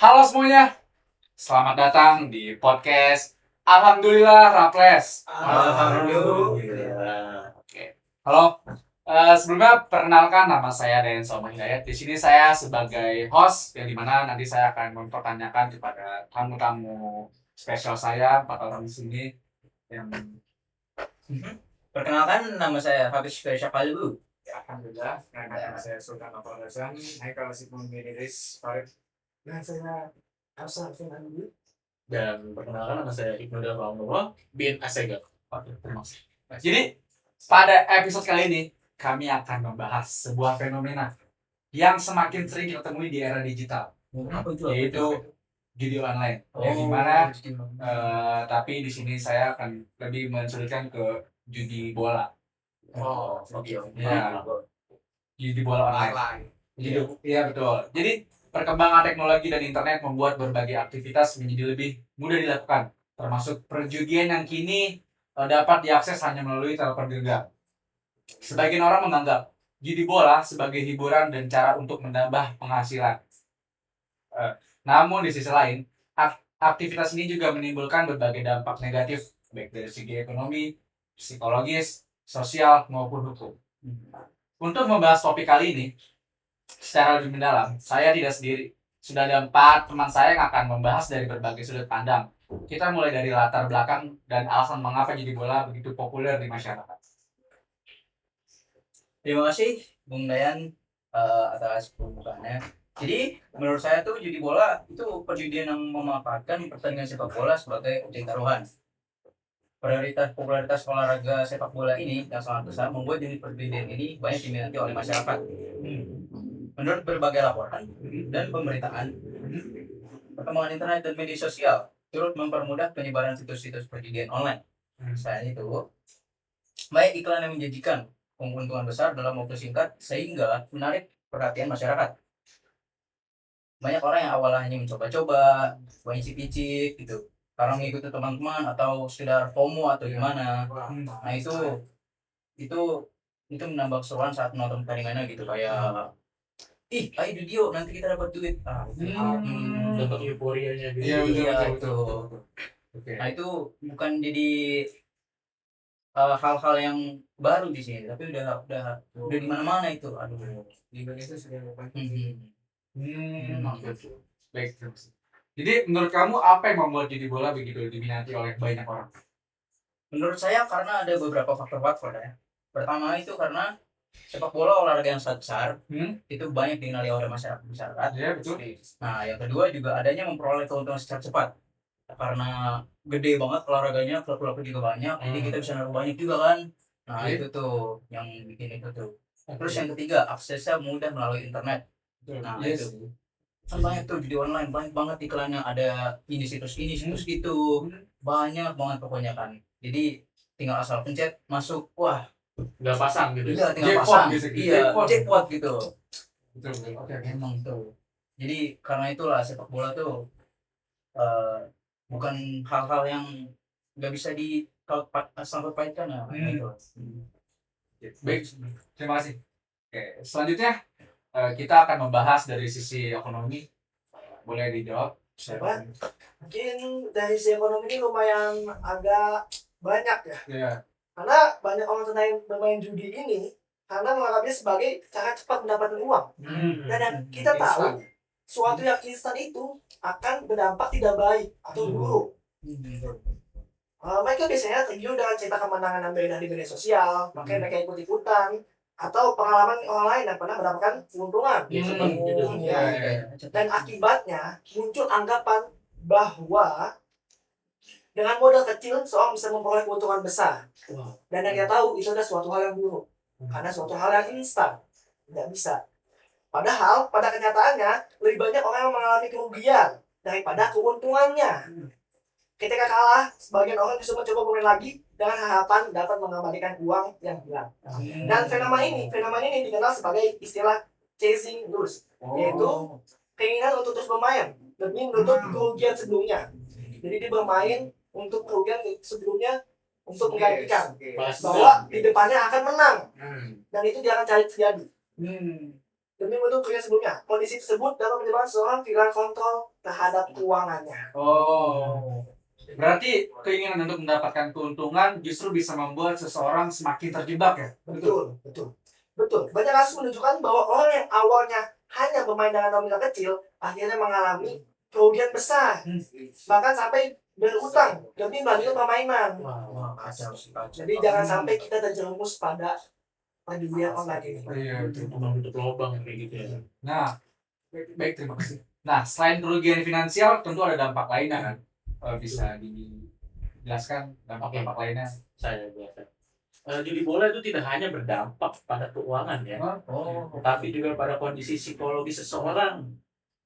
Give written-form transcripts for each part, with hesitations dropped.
Halo semuanya, selamat datang di podcast Alhamdulillah Raples. Alhamdulillah. Oke, halo. Sebelumnya perkenalkan nama saya Dayan Soma Hidayat. Di sini saya sebagai host, yang dimana nanti saya akan mempertanyakan kepada tamu-tamu spesial saya, 4 orang di sini yang Perkenalkan, nama saya Habis Syafali dulu. alhamdulillah. Nama saya Sultan Apal Hasan. Haikal Sipun Miris Farid. Dan saya Arsa Alfian Dan perkenalkan nama saya Ibnu Darmawan bin Asegaf. Oke, terima kasih. Jadi pada episode kali ini kami akan membahas sebuah fenomena yang semakin sering kita temui di era digital, yaitu judi online. Yang dimana tapi di sini saya akan lebih mensulikan ke judi bola. Oke. Ya, judi bola online. Iya betul. Jadi perkembangan teknologi dan internet membuat berbagai aktivitas menjadi lebih mudah dilakukan, termasuk perjudian yang kini dapat diakses hanya melalui telepon genggam. Sebagian orang menganggap judi bola sebagai hiburan dan cara untuk menambah penghasilan. Namun di sisi lain, aktivitas ini juga menimbulkan berbagai dampak negatif, baik dari segi ekonomi, psikologis, sosial, maupun hukum. Untuk membahas topik kali ini secara lebih mendalam, saya tidak sendiri. Sudah ada 4 teman saya yang akan membahas dari berbagai sudut pandang. Kita mulai dari latar belakang dan alasan mengapa judi bola begitu populer di masyarakat. Terima kasih Bung Dayan atas pembukaannya. Jadi menurut saya tuh judi bola itu perjudian yang memanfaatkan pertandingan sepak bola sebagai objek taruhan. Popularitas olahraga sepak bola ini yang sangat besar membuat jenis perjudian ini banyak diminati oleh masyarakat. Menurut berbagai laporan dan pemberitaan, perkembangan internet dan media sosial turut mempermudah penyebaran situs-situs perjudian online. Selain itu, banyak iklan yang menjanjikan keuntungan besar dalam waktu singkat sehingga menarik perhatian masyarakat. Banyak orang yang awalnya hanya mencoba-coba, icip-icip gitu, karena mengikuti teman-teman atau sekedar FOMO atau gimana. Nah itu menambah keseruan saat menonton pertandingannya gitu, kayak ayo video nanti kita dapat duit. Dapat euforianya gitu. Iya, betul. Oke. Nah itu bukan jadi hal-hal yang baru di sini, tapi udah di mana-mana itu. Aduh, di Indonesia sudah banyak. Baik, terus. Jadi menurut kamu apa yang membuat judi bola begitu diminati oleh banyak orang? Menurut saya karena ada beberapa faktor ya. Pertama itu karena sepak bola olahraga yang sangat besar, itu banyak dikenali oleh masyarakat. Ya betul. Nah yang kedua juga adanya memperoleh keuntungan secara cepat. Karena gede banget olahraganya, klub-klub juga banyak, jadi kita bisa naruh banyak juga kan. Nah itu tuh yang bikin itu tuh. Terus yang ketiga, aksesnya mudah melalui internet. Nah itu kan banyak tuh judi online, banyak banget iklannya, ada ini situs itu, banyak banget pokoknya kan. Jadi tinggal asal pencet masuk, wah Udah pasang gitu. udah tinggal Jackpot pasang, gitu, jackpot gitu. Betul. Oke. Memang tuh. Jadi karena itulah sepak bola tuh bukan hal-hal yang nggak bisa disangkut pautkan ya. Gitu. Baik, terima kasih. Oke, selanjutnya kita akan membahas dari sisi ekonomi. Boleh dijawab? Siapa? Mungkin dari sisi ekonomi ini lumayan agak banyak ya. Iya. Karena banyak orang bermain judi ini karena menganggapnya sebagai cara cepat mendapatkan uang. Dan kita tahu suatu yang instan itu akan berdampak tidak baik atau buruk. Mereka biasanya tergiur dengan cerita kemenangan yang beredar di media sosial, makanya mereka ikut-ikutan, atau pengalaman orang lain yang pernah mendapatkan keuntungan. Dan akibatnya muncul anggapan bahwa dengan modal kecil seorang bisa memperoleh keuntungan besar. Dan yang kita tahu itu adalah suatu hal yang buruk, karena suatu hal yang instan tidak bisa. Padahal pada kenyataannya lebih banyak orang yang mengalami kerugian daripada keuntungannya. Ketika kalah, sebagian orang justru mencoba bermain lagi dengan harapan dapat mengembalikan uang yang hilang. Dan fenomena ini dikenal sebagai istilah chasing lose, yaitu keinginan untuk terus bermain demi menutup kerugian sebelumnya. Jadi dia bermain untuk kerugian sebelumnya untuk menggantikan bahwa di depannya akan menang, dan itu jangan cari terjadi. demi menutup kerugian sebelumnya. Kondisi tersebut dapat menyebabkan seseorang kehilangan kontrol terhadap keuangannya. Oh. Berarti keinginan untuk mendapatkan keuntungan justru bisa membuat seseorang semakin terjebak ya? Betul, betul. Betul. Banyak kasus menunjukkan bahwa orang yang awalnya hanya bermain dengan nominal kecil akhirnya mengalami kerugian besar. Bahkan sampai berutang demi melanjutkan permainan. Wah, kacau sih, kacau. Jadi jangan sampai kita terjerumus pada perjudian online ini. Iya, betul. Tutup lubang kayak gitu ya. Nah, baik, terima kasih. Nah, selain kerugian finansial, tentu ada dampak lainnya kan? Bisa dijelaskan dampak-dampak lainnya? Saya biasa. Judi bola itu tidak hanya berdampak pada keuangan ya, Oh, tapi juga pada kondisi psikologi seseorang.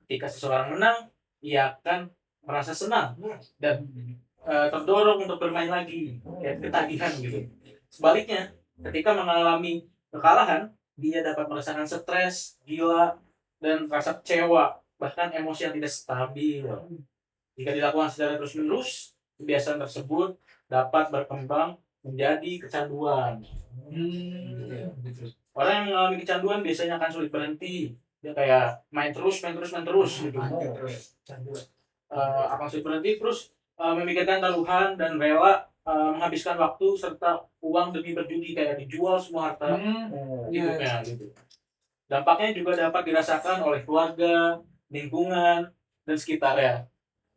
Ketika seseorang menang, ia akan merasa senang dan terdorong untuk bermain lagi, kayak ketagihan gitu. Sebaliknya, ketika mengalami kekalahan, dia dapat merasakan stres, gila, dan rasa kecewa, bahkan emosi yang tidak stabil. Jika dilakukan secara terus-menerus, kebiasaan tersebut dapat berkembang menjadi kecanduan. Gitu. Orang yang mengalami kecanduan biasanya akan sulit berhenti. Dia kayak main terus gitu. Akan sulit berhenti terus memikirkan taruhan dan rela menghabiskan waktu serta uang demi berjudi, kayak dijual semua harta Iya. hidupnya gitu. Dampaknya juga dapat dirasakan oleh keluarga, lingkungan, dan sekitarnya.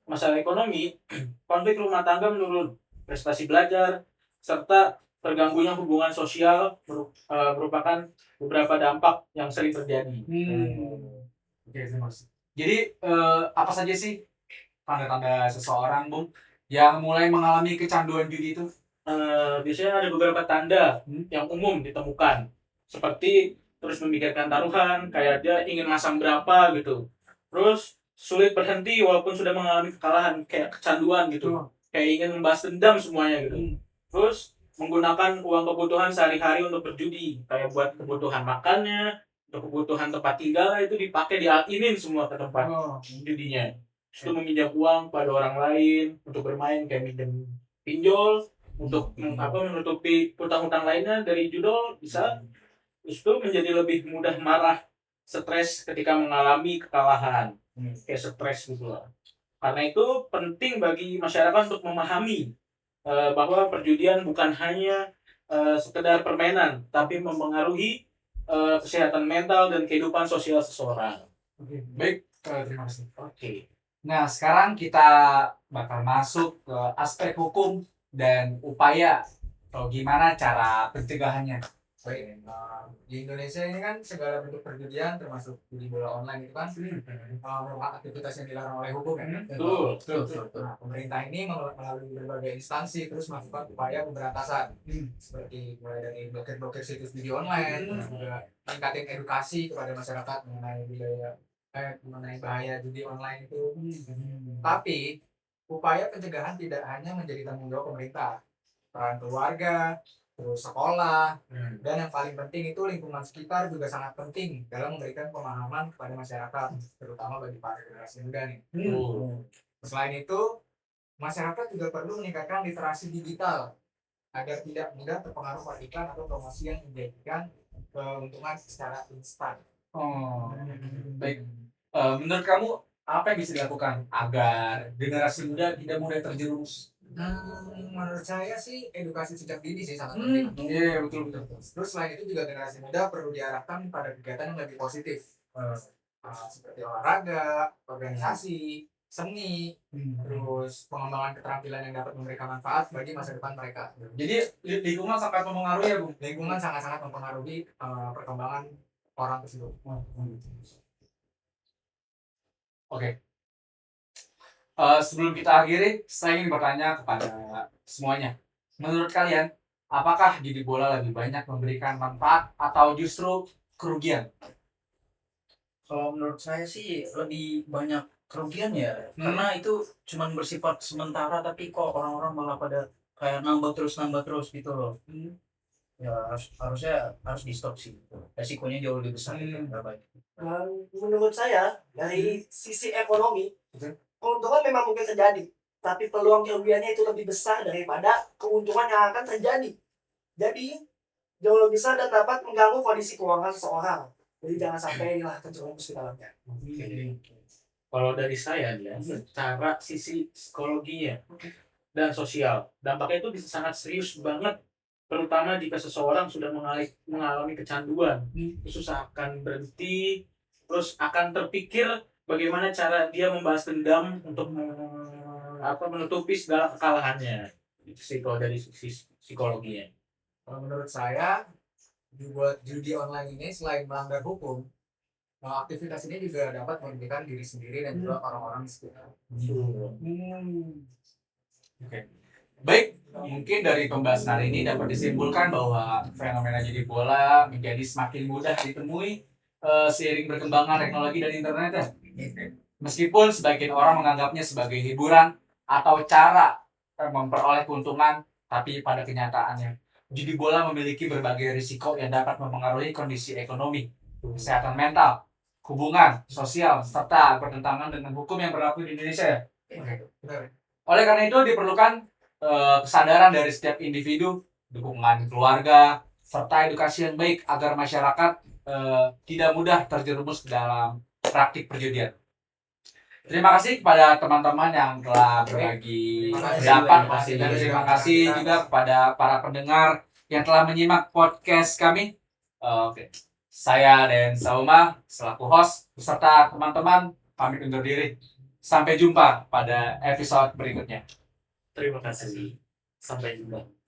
Masalah ekonomi, konflik rumah tangga menurun, prestasi belajar, serta terganggunya hubungan sosial merupakan beberapa dampak yang sering terjadi. Oke, terima kasih. Jadi, apa saja sih tanda-tanda seseorang, Bung, yang mulai mengalami kecanduan judi itu? Biasanya ada beberapa tanda yang umum ditemukan, seperti terus memikirkan taruhan, kayak dia ingin masang berapa gitu. Terus sulit berhenti walaupun sudah mengalami kekalahan, kayak kecanduan gitu, kayak ingin membalas dendam semuanya gitu. Terus menggunakan uang kebutuhan sehari-hari untuk berjudi, kayak buat kebutuhan makannya, untuk kebutuhan tempat tinggal itu dipakai, dialinin semua ke tempat judinya. Terus meminjam uang pada orang lain untuk bermain, kayak minjem pinjol untuk menutupi hutang-hutang lainnya dari judul bisa. Itu menjadi lebih mudah marah, stres ketika mengalami kekalahan, kayak stres gitu lah. Karena itu penting bagi masyarakat untuk memahami bahwa perjudian bukan hanya sekedar permainan, tapi mempengaruhi kesehatan mental dan kehidupan sosial seseorang. Oke, baik, terima kasih. Oke. Nah, sekarang kita bakal masuk ke aspek hukum dan upaya atau gimana cara pencegahannya. Baik, di Indonesia ini kan segala bentuk perjudian termasuk judi bola online itu kan merupakan aktivitas yang dilarang oleh hukum ya. Betul. Nah, pemerintah ini melalui berbagai instansi terus melakukan upaya pemberantasan seperti mulai dari blokir situs judi online, terus juga meningkatin edukasi kepada masyarakat mengenai bahaya judi online itu. Tapi upaya pencegahan tidak hanya menjadi tanggung jawab pemerintah, peran keluarga, terus sekolah, dan yang paling penting itu lingkungan sekitar juga sangat penting dalam memberikan pemahaman kepada masyarakat, terutama bagi para generasi muda nih. Selain itu, masyarakat juga perlu meningkatkan literasi digital agar tidak mudah terpengaruh oleh iklan atau promosi yang menjanjikan keuntungan secara instan. Baik. Menurut kamu apa yang bisa dilakukan agar generasi muda tidak mudah terjerumus? Menurut saya sih edukasi sejak dini sih sangat penting. Iya, betul. Terus selain itu juga generasi muda perlu diarahkan pada kegiatan yang lebih positif, seperti olahraga, organisasi, seni, terus pengembangan keterampilan yang dapat memberikan manfaat bagi masa depan mereka. Jadi lingkungan sangat mempengaruhi ya, Bung? Lingkungan sangat-sangat mempengaruhi perkembangan orang tersebut. Oke. Sebelum kita akhiri, saya ingin bertanya kepada semuanya. Menurut kalian, apakah judi bola lebih banyak memberikan manfaat atau justru kerugian? Kalau menurut saya sih lebih banyak kerugian ya, karena itu cuman bersifat sementara, tapi kok orang-orang malah pada kayak nambah terus gitu loh. Ya harusnya harus di stop sih. Resikonya jauh lebih besar. Menurut saya dari sisi ekonomi, keuntungan memang mungkin terjadi, tapi peluang kerugiannya itu lebih besar daripada keuntungan yang akan terjadi. Jadi jauh lebih besar dan dapat mengganggu kondisi keuangan seseorang. Jadi jangan sampai lah terjerumus di dalamnya. Kalau dari saya ya, secara sisi psikologinya dan sosial, dampaknya itu bisa sangat serius banget, terutama jika seseorang sudah mengalami kecanduan, terus akan berhenti, terus akan terpikir bagaimana cara dia membalas dendam untuk menutupi segala kekalahannya. Itu sih kalau dari sisi psikologinya. Kalau menurut saya, buat judi online ini selain melanggar hukum, aktivitas ini juga dapat merugikan diri sendiri dan juga orang-orang di sekitar. Baik, mungkin dari pembahasan hari ini dapat disimpulkan bahwa fenomena judi bola menjadi semakin mudah ditemui seiring berkembangnya teknologi dan internet ya. Meskipun sebagian orang menganggapnya sebagai hiburan atau cara memperoleh keuntungan, tapi pada kenyataannya judi bola memiliki berbagai risiko yang dapat mempengaruhi kondisi ekonomi, kesehatan mental, hubungan sosial, serta bertentangan dengan hukum yang berlaku di Indonesia. Benar. Oleh karena itu diperlukan kesadaran dari setiap individu, dukungan keluarga, serta edukasi yang baik agar masyarakat tidak mudah terjerumus dalam praktik perjudian. Terima kasih kepada teman-teman yang telah berbagi Terima kasih. pendapat, Terima kasih. dan terima kasih juga kepada para pendengar yang telah menyimak podcast kami. Oke, saya dan Sauma selaku host beserta teman-teman pamit undur diri. Sampai jumpa pada episode berikutnya. Terima kasih. Sampai jumpa.